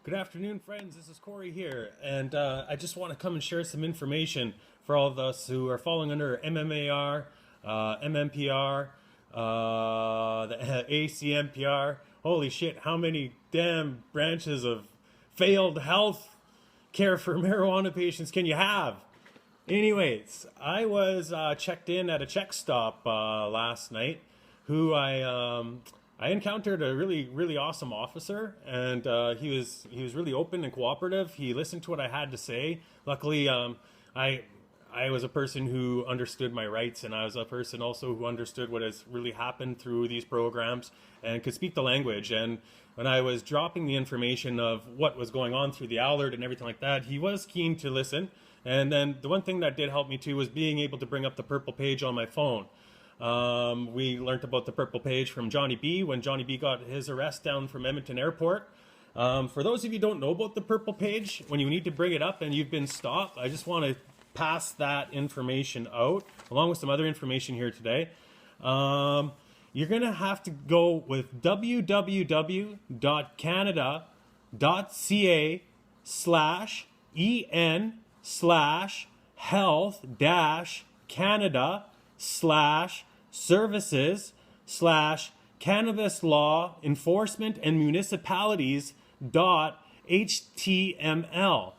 Good afternoon, friends. This is Corey here, and I just want to come and share some information for all of us who are falling under MMAR, MMPR, the ACMPR. Holy shit, how many damn branches of failed health care for marijuana patients can you have? Anyways, I was checked in at a check stop last night. I encountered a really awesome officer, and he was really open and cooperative. He listened to what I had to say. Luckily, I was a person who understood my rights, and I was a person also who understood what has really happened through these programs and could speak the language. And when I was dropping the information of what was going on through the alert and everything like that, he was keen to listen. And then the one thing that did help me too was being able to bring up the purple page on my phone. We learned about the purple page from Johnny B when Johnny B got his arrest down from Edmonton Airport. For those of you who don't know about the purple page, when you need to bring it up and you've been stopped, I just want to pass that information out along with some other information here today. You're going to have to go with www.canada.ca/en/health-services/cannabis law enforcement and municipalities.html.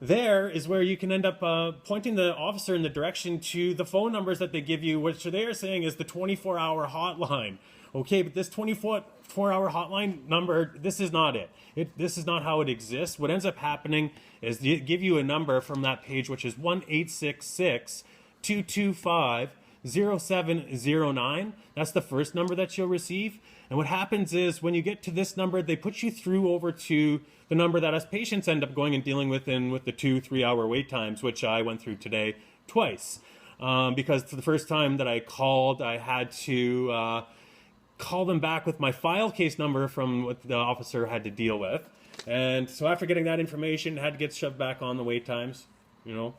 There is where you can end up pointing the officer in the direction to the phone numbers that they give you, which they are saying is the 24-hour hotline. Okay, but this 24-hour hotline number, this is not it. This is not how it exists. What ends up happening is they give you a number from that page, which is 1-866-225-0709. That's the first number that you'll receive. And what happens is when you get to this number, they put you through over to the number that us patients end up going and dealing with with the 2-3 hour wait times, which I went through today twice. Because for the first time that I called, I had to call them back with my file case number from what the officer had to deal with. And so after getting that information, I had to get shoved back on the wait times, you know.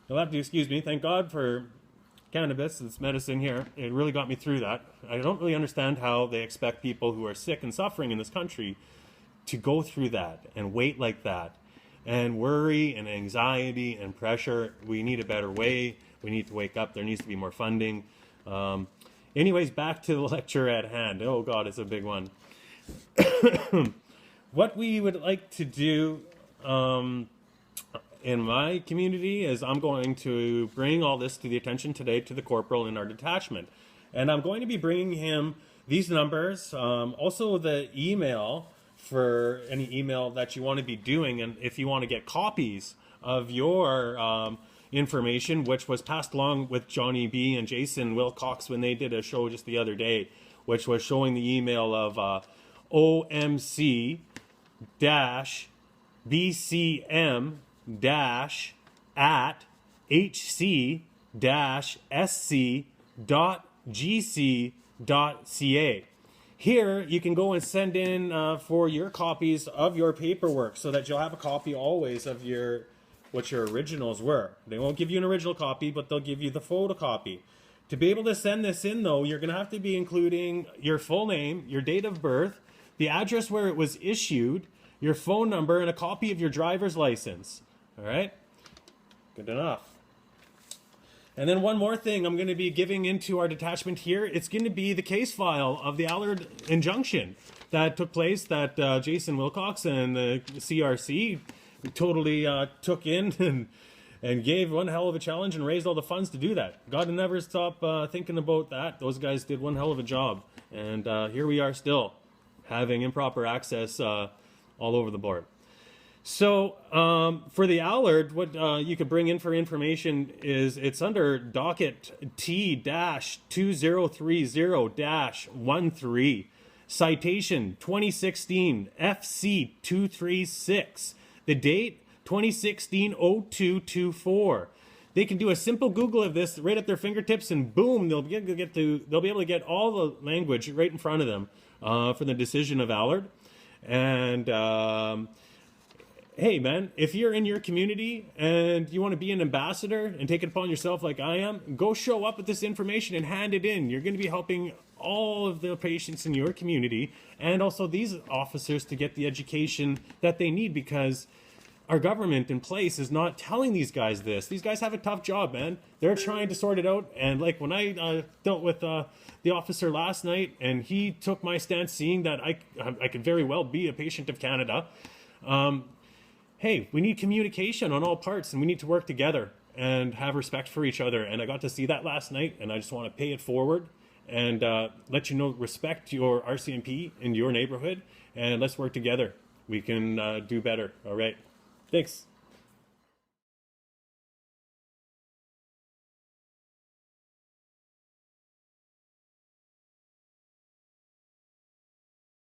You'll have to excuse me. Thank God for cannabis, this medicine here. It really got me through that. I don't really understand how they expect people who are sick and suffering in this country to go through that and wait like that and worry and anxiety and pressure. We need a better way. We need to wake up. There needs to be more funding. Anyways, back to the lecture at hand. Oh God, it's a big one. What we would like to do in my community is I'm going to bring all this to the attention today to the corporal in our detachment. And I'm going to be bringing him these numbers, also the email for any email that you want to be doing. And if you want to get copies of your information, which was passed along with Johnny B and Jason Wilcox when they did a show just the other day, which was showing the email of OMC-BCM at hc-sc.gc.ca. Here you can go and send in for your copies of your paperwork so that you'll have a copy always of what your originals were. They won't give you an original copy, but they'll give you the photocopy. To be able to send this in, though, you're going to have to be including your full name, your date of birth, the address where it was issued, your phone number, and a copy of your driver's license. All right? Good enough. And then one more thing I'm going to be giving into our detachment here. It's going to be the case file of the Allard injunction that took place that Jason Wilcox and the CRC totally took in and gave one hell of a challenge and raised all the funds to do that. God will never stop thinking about that. Those guys did one hell of a job. And here we are still having improper access all over the board. So for the Allard, what you could bring in for information is it's under docket T-2030-13, citation 2016 FC236, the date 2016-0224. They can do a simple Google of this right at their fingertips, and boom, they'll be able to get all the language right in front of them for the decision of Allard. And hey man, if you're in your community and you want to be an ambassador and take it upon yourself like I am, go show up with this information and hand it in. You're going to be helping all of the patients in your community and also these officers to get the education that they need, because our government in place is not telling these guys this. These guys have a tough job, man. They're trying to sort it out. And like when I dealt with the officer last night, and he took my stance, seeing that I could very well be a patient of Canada. Hey, we need communication on all parts, and we need to work together and have respect for each other. And I got to see that last night, and I just want to pay it forward and let you know, respect your RCMP in your neighborhood, and let's work together. We can do better. All right. Thanks.